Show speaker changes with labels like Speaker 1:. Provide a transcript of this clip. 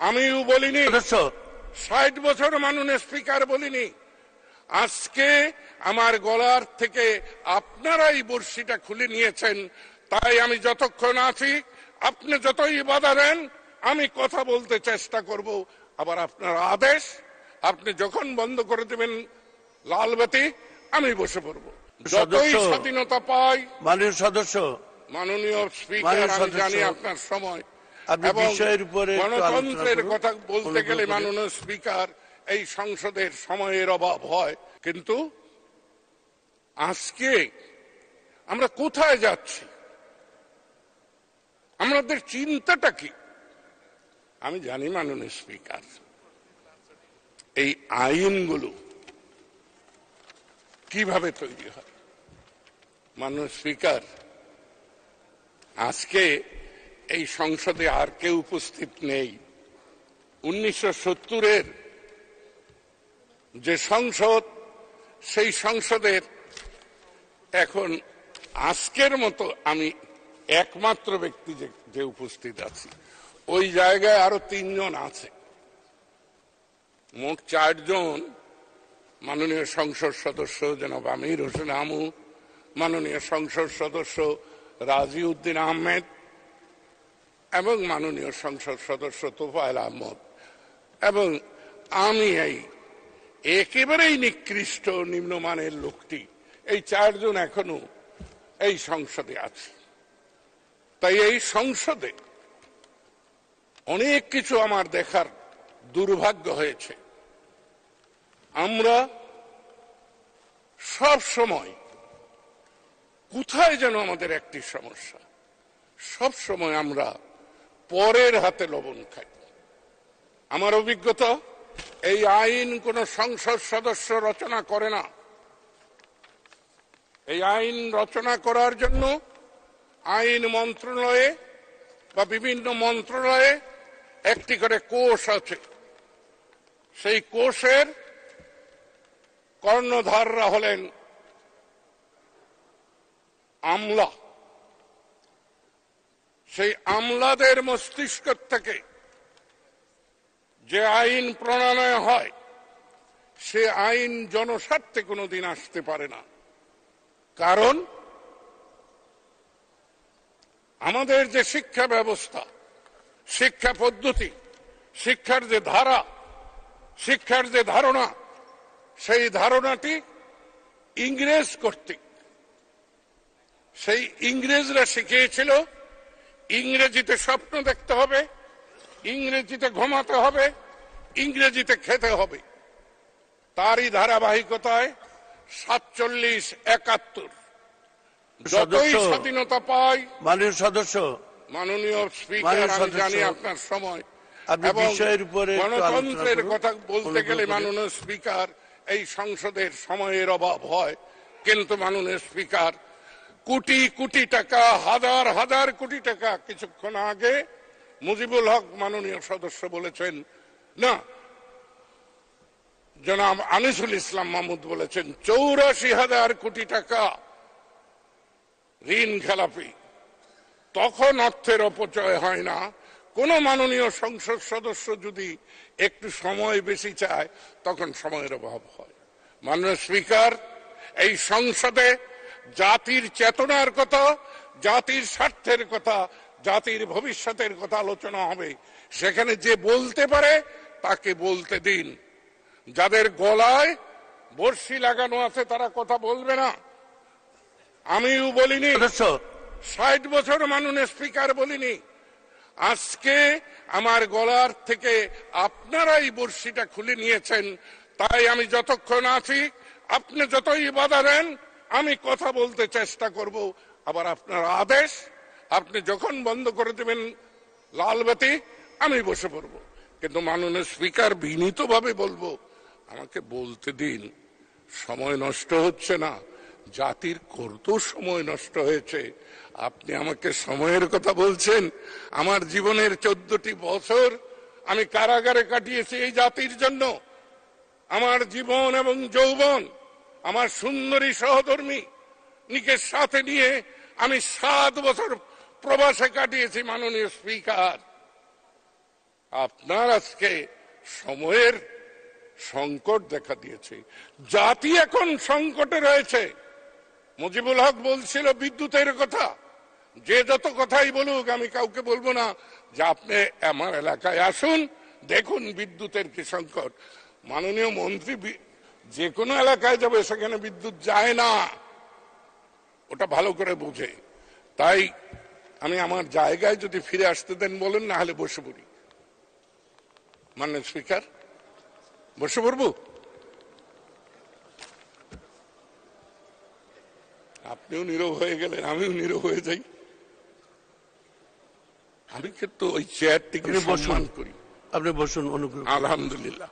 Speaker 1: আমিও বলিনি, 60 বছর মাননীয় স্পিকার বলিনি। আজকে আমার গলার থেকে আপনারাই বর্ষিটা খুলে নিয়েছেন। তাই আমি যতক্ষণ আছি, আপনি যতই বাধা দেন, আমি কথা বলতে চেষ্টা করব। আবার আপনার আদেশ, আপনি যখন বন্ধ করে দেবেন লাল বাতি, আমি বসে পড়ব। যতই স্বাধীনতা পাই। মাননীয় সদস্য, মাননীয় স্পিকার, আমি জানি আপনার সময় এবং গণতন্ত্রের কথা বলতে গেলে মাননীয় স্পিকার এই সংসদের সময়ের অভাব হয়। কিন্তু আজকে আমরা কোথায় যাচ্ছি, আমাদের চিন্তাটা কি? আমি জানি মাননীয় স্পিকার, এই আইনগুলো কিভাবে তৈরি হয়। মাননীয় স্পিকার, আজকে এই সংসদে আর কেউ উপস্থিত নেই। 1970-এর যে সংসদ, সেই সংসদের এখন আজকের মতো আমি একমাত্র ব্যক্তি যে উপস্থিত আছি। ওই জায়গায় আরো 3 জন আছে, মোট 4 জন। মাননীয় সংসদ সদস্য জনাব আমির হোসেন আমু, মাননীয় সংসদ সদস্য রাজি উদ্দিন আহমেদ এবং মাননীয় সংসদ সদস্য তোফায়েল আহমদ এবং আমি এই একেবারেই নিকৃষ্ট নিম্নমানের লোকটি। এই 4 জন এখনো এই সংসদে আছে। তাই এই সংসদে অনেক কিছু আমার দেখার দুর্ভাগ্য হয়েছে। আমরা সব সময় কোথায় যেন আমাদের একটি সমস্যা, সব সময় আমরা পরের হাতে লবণ খাই। আমার অভিজ্ঞতা, এই আইন কোন সংসদ সদস্য রচনা করে না। এই আইন রচনা করার জন্য আইন মন্ত্রণালয়ে বা বিভিন্ন মন্ত্রণালয়ে একটি করে কোষ আছে। সেই কোষের কর্ণধাররা হলেন আমলা। সেই আমলাদের মস্তিষ্ক থেকে যে আইন প্রণয়ন হয়, সে আইন জনস্বার্থে কোনোদিন আসতে পারে না। কারণ আমাদের যে শিক্ষা ব্যবস্থা, শিক্ষা পদ্ধতি, শিক্ষার যে ধারা, শিক্ষার যে ধারণা, সেই ধারণাটি ইংরেজ কর্তৃক। সেই ইংরেজরা শিখিয়েছিল ইংরেজিতে স্বপ্ন দেখতে হবে, ইংরেজিতে ঘুমাতে হবে, ইংরেজিতে খেতে হবে। তারই ধারাবাহিকতায় 47-71 যতই স্বাধীনতা পাই। মাননীয় সদস্য, মাননীয় স্পিকার, আমি জানি আপনার সময় এবং গণতন্ত্রের কথা বলতে গেলে মাননীয় স্পিকার এই সংসদের সময়ের অভাব হয়। কিন্তু মাননীয় স্পিকার, কোটি কোটি টাকা, হাজার হাজার কোটি টাকা, কিছুক্ষণ আগে মুজিবুল হক মাননীয় সদস্য বলেছেন, না জনাব আনিসুল ইসলাম মাহমুদ বলেছেন 84,000 কোটি টাকা ঋণ খেলাপি। তখন অর্থের অপচয় হয় না। কোন মাননীয় সংসদ সদস্য যদি একটু সময় বেশি চায়, তখন সময়ের অভাব হয়। মাননীয় স্পিকার, এই সংসদে জাতির চেতনার কথা, জাতির স্বার্থের কথা, জাতির ভবিষ্যতের কথা আলোচনা হবে। সেখানে যে বলতে পারে তাকে বলতে দিন। যাদের গলায় বর্ষি লাগানো আছে তারা কথা বলবে না। আমিও বলিনি, 60 বছর মাননীয় স্পিকার বলিনি। আজকে আমার গলার থেকে আপনারাই বর্ষিটা খুলে নিয়েছেন। তাই আমি যতক্ষণ আছি, আপনি যতই বাধা দেন, আমি কথা বলতে চেষ্টা করব। আবার আপনার আদেশ, আপনি যখন বন্ধ করে দেবেন লাল বাতি, আমি বসে পড়ব। কিন্তু মাননীয় স্পিকার, বিনীতভাবে বলবো, আমাকে বলতে দিন। সময় নষ্ট হচ্ছে না, জাতির কত সময় নষ্ট হয়েছে। আপনি আমাকে সময়ের কথা বলছেন। আমার জীবনের 14টি বছর আমি কারাগারে কাটিয়েছি এই জাতির জন্য। আমার জীবন এবং যৌবন আমার সুন্দরী সহধর্মী নিকে সাথে নিয়ে আমি 7 বছর প্রবাসে কাটিয়েছি। মাননীয় স্পিকার, আপনার আজকে সময়ের সংকট দেখা দিয়েছে, জাতি এখন সংকটে রয়েছে। মুজিবুল হক বলছিল বিদ্যুতের কথা, যে যত কথাই বলুক আমি কাউকে বলবো না যে আপনি আমার এলাকায় আসুন, দেখুন বিদ্যুতের কি সংকট। মাননীয় মন্ত্রী যে কোনো এলাকায় যাবে, সেখানে বিদ্যুৎ যায় না, ওটা ভালো করে বোঝে। তাই আমি আমার জায়গায় যদি ফিরে আসতে দেন বলেন, না হলে বসে পড়ি। মাননীয় স্পিকার, বসে পড়বো? আপনিও নীরব হয়ে গেলেন, আমিও নীরব হয়ে যাই। আমি কিন্তু ওই চেয়ারটিকে সম্মান করি।
Speaker 2: আপনি বসুন। অনুগ্রহ।
Speaker 1: আলহামদুলিল্লাহ।